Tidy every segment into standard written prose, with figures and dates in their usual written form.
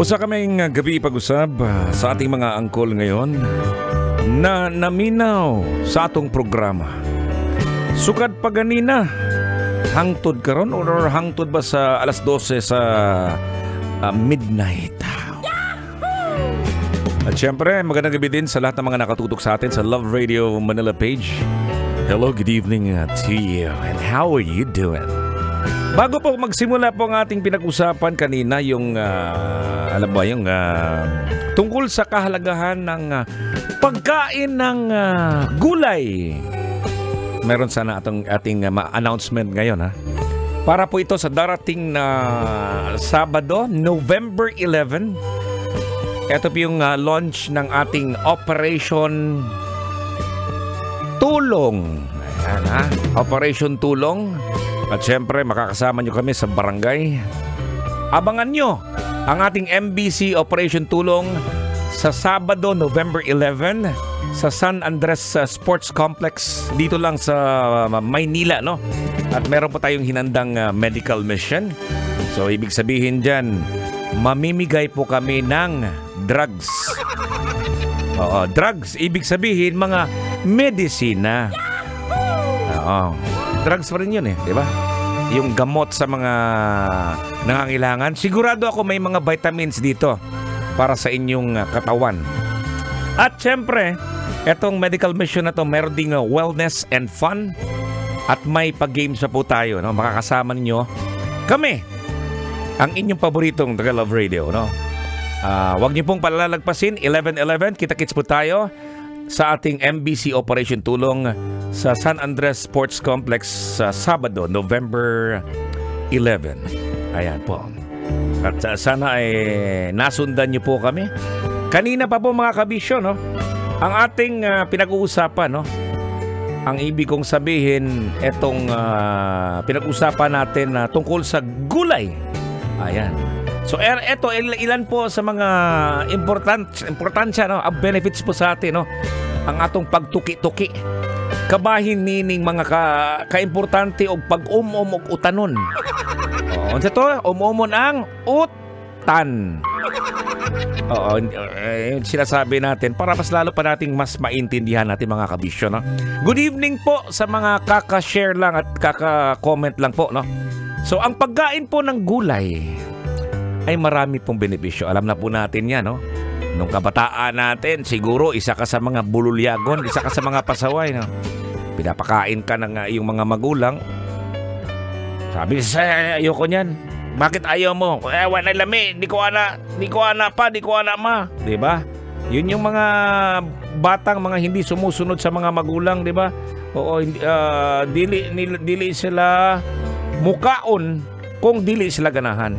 Usa kaming gabi pag-usab sa ating mga angkol ngayon na naminaw sa atong programa. Sukad pa ganina, hangtod karon or hangtod ba sa alas 12 sa midnight. At syempre, magandang gabi din sa lahat ng mga nakatutok sa atin sa Love Radio Manila page. Hello, good evening to you and how are you doing? Bago po magsimula po ang ating pinag-usapan kanina yung tungkol sa kahalagahan ng pagkain ng gulay. Meron sana ating announcement ngayon ha. Para po ito sa darating na Sabado, November 11. Ito po yung launch ng ating Operation Tulong. Ayan ha, Operation Tulong. At syempre, makakasama nyo kami sa barangay. Abangan nyo ang ating MBC Operation Tulong sa Sabado, November 11 sa San Andres Sports Complex dito lang sa Maynila, no? At meron po tayong hinandang medical mission. So, ibig sabihin dyan, mamimigay po kami ng drugs. Oo, drugs. Ibig sabihin, mga medisina. Oo. Drugs pa rin yun di ba? Yung gamot sa mga nangangailangan. Sigurado ako may mga vitamins dito para sa inyong katawan. At syempre, etong medical mission na to, meron ding wellness and fun. At may pag-games pa po tayo, no? Makakasama ninyo kami, ang inyong paboritong Taga Love Radio, no? Huwag niyo pong palalagpasin, 11:11, kita-kits po tayo sa ating MBC Operation Tulong sa San Andres Sports Complex sa Sabado, November 11. Ayan po. At sana ay nasundan niyo po kami. Kanina pa po mga kabisyo, no? Ang ating pinag-uusapan, no? Ang ibig kong sabihin, etong pinag-uusapan natin tungkol sa gulay. Ayan. So eto ilan po sa mga importansya, no, ang benefits po sa atin, no, ang atong pagtuki-tuki. Kabahin nining mga kaimportante og pag-umom og utanon. Unsa to? Umumon ang utan. Oo, sinasabi natin para mas lalo pa nating mas maintindihan natin mga kabisyo, no. Good evening po sa mga kaka-share lang at kaka-comment lang po, no. So ang pagkain po ng gulay ay marami pong benepisyo. Alam na po natin yan, no? Nung kabataan natin, siguro isa ka sa mga bululyagon, isa ka sa mga pasaway, no? Pinapakain ka ng iyong mga magulang. Sabi sa ayoko niyan. Bakit ayaw mo? Wala lami, di ko ana ma. Diba? Yun yung mga batang mga hindi sumusunod sa mga magulang, diba? Oo, dili sila mukaon kung dili sila ganahan.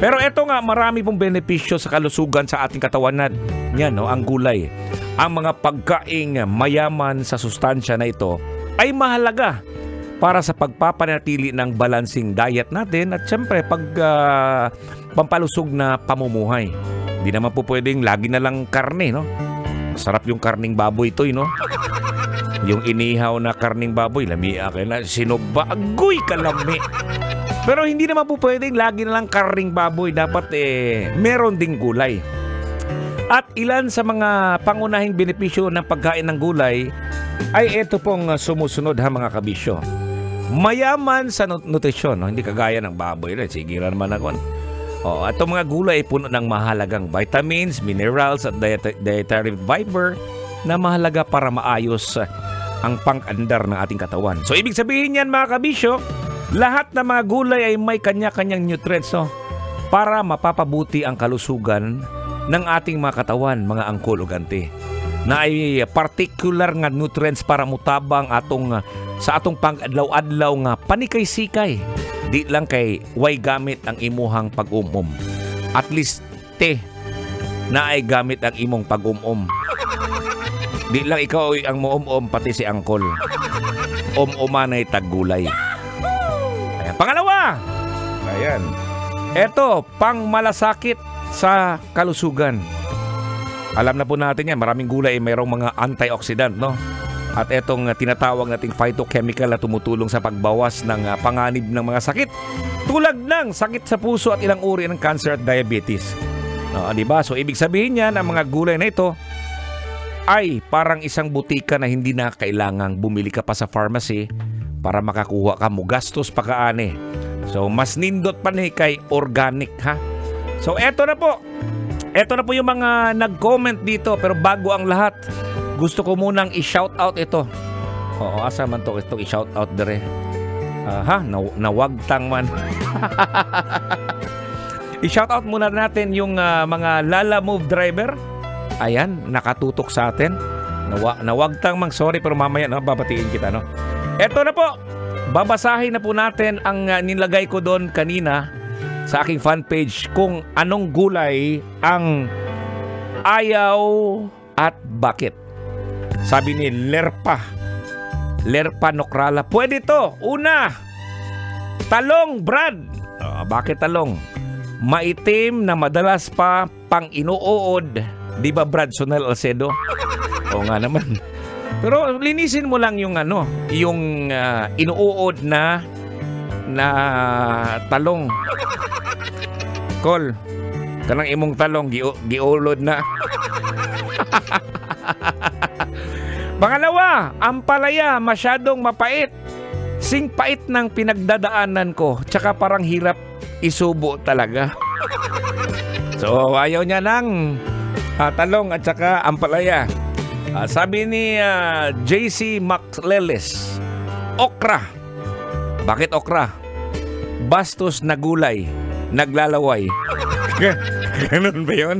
Pero eto nga, marami pong benepisyo sa kalusugan sa ating katawan yan, no? Ang gulay. Ang mga pagkaing mayaman sa sustansya na ito ay mahalaga para sa pagpapanatili ng balancing diet natin at syempre pampalusog na pamumuhay. Hindi naman po pwedeng lagi na lang karne, no? Masarap yung karning baboy ito, no? Yung inihaw na karning baboy, lami akin na sinuba, agoy kalami. Pero hindi naman po pwedeng lagi na lang karning baboy. Dapat meron ding gulay. At ilan sa mga pangunahing benepisyo ng pagkain ng gulay ay ito pong sumusunod ha mga kabisyo. Mayaman sa nutrisyon, no? Hindi kagaya ng baboy. Sige naman ako. At itong mga gulay ay puno ng mahalagang vitamins, minerals at dietary fiber na mahalaga para maayos ang pang-andar ng ating katawan. So ibig sabihin yan mga kabisyo, lahat ng mga gulay ay may kanya-kanyang nutrients, no? Para mapapabuti ang kalusugan ng ating mga katawan, mga angkol ug anti. Na ay particular nga nutrients para mutabang sa atong pang-adlaw-adlaw nga panikay-sikay. Di lang kay way gamit ang imuhang pag-umom. At least na ay gamit ang imong pag-umom. Di lang ikaw ang muom-om pati si angkol. Umanay taggulay. Pangalawa, ayan, eto, pang malasakit sa kalusugan. Alam na po natin yan, maraming gulay ay mayroong mga antioxidant, no? At etong tinatawag nating phytochemical na tumutulong sa pagbawas ng panganib ng mga sakit tulad ng sakit sa puso at ilang uri ng cancer at diabetes. Di ba? So ibig sabihin niyan, ang mga gulay na ito ay parang isang butika na hindi na kailangang bumili ka pa sa pharmacy para makakuha ka mo. Gastos pa kaani. So mas nindot pa ni kay organic, ha? So eto na po. Eto na po yung mga nag-comment dito. Pero bago ang lahat, gusto ko munang i-shoutout ito. Oo, asa man to itong i-shoutout dere. Nawagtang man. I-shoutout muna natin yung mga Lala Move driver. Ayan, nakatutok sa atin. Nawagtang mang sorry pero mamaya babatiin kita, no? Eto na po. Babasahin na po natin ang nilagay ko doon kanina sa aking fan page kung anong gulay ang ayaw at bakit. Sabi ni Lerpa Nokrala, pwede to. Una, talong, Brad. Bakit talong? Maitim na madalas pa pang inuod. Di ba, Brad Sonel Alcedo? Oo nga naman. Pero linisin mo lang yung yung inuod na talong. Kol, kanang imong talong giulod na. Pangalawa, ang palaya masyadong mapait. Sing pait ng pinagdadaanan ko. Tsaka parang hirap isubo talaga. So ayaw niya ng talong at saka ang palaya. Sabi ni JC Macleles, okra. Bakit okra? Bastos na gulay, naglalaway. Ganun ba yun?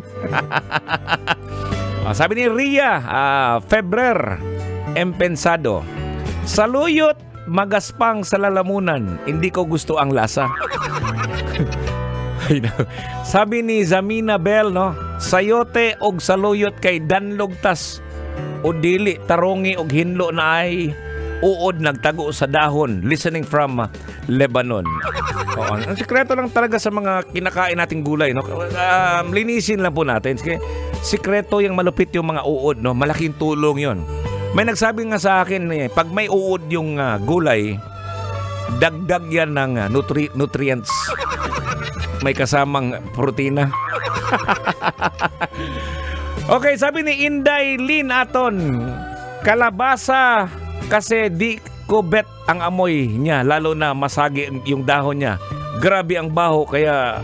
Sabi ni Ria Febrer Empensado, saluyot magaspang sa lalamunan, hindi ko gusto ang lasa. Sabi ni Zamina Bell, no, sayote og saluyot kay danlogtas o dili tarungi og hinlo na ay uod nagtago sa dahon. Listening from Lebanon. Ang sikreto lang talaga sa mga kinakain nating gulay, no, linisin lang po natin. Sikreto yung malupit yung mga uod, no, malaking tulong yon. May nagsabi nga sa akin, pag may uod yung gulay, dagdag yan ng nutrients. May kasamang protina. Okay, sabi ni Inday Lin Aton, kalabasa kasi di ko bet ang amoy niya, lalo na masagi yung dahon niya. Grabe ang baho, kaya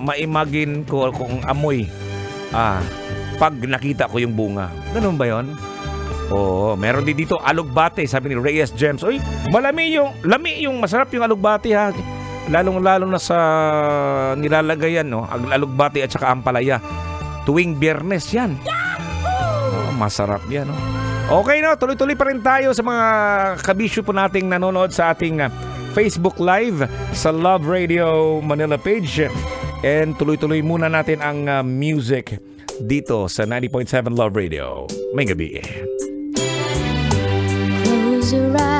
ma-imagine ko kung amoy pag nakita ko yung bunga. Ganun ba yon? Oo, meron din dito alugbate, sabi ni Reyes Gems. Uy, lami yung masarap yung alugbate, ha. Lalong-lalo na sa nilalagayan, no, ang alugbate at saka ampalaya. Tuwing Biyernes yan. Masarap yan, no. Okay, no, tuloy-tuloy pa rin tayo sa mga kabisyo po nating nanonood sa ating Facebook Live sa Love Radio Manila page. And tuloy-tuloy muna natin ang music dito sa 90.7 Love Radio. May gabi. Close your eyes.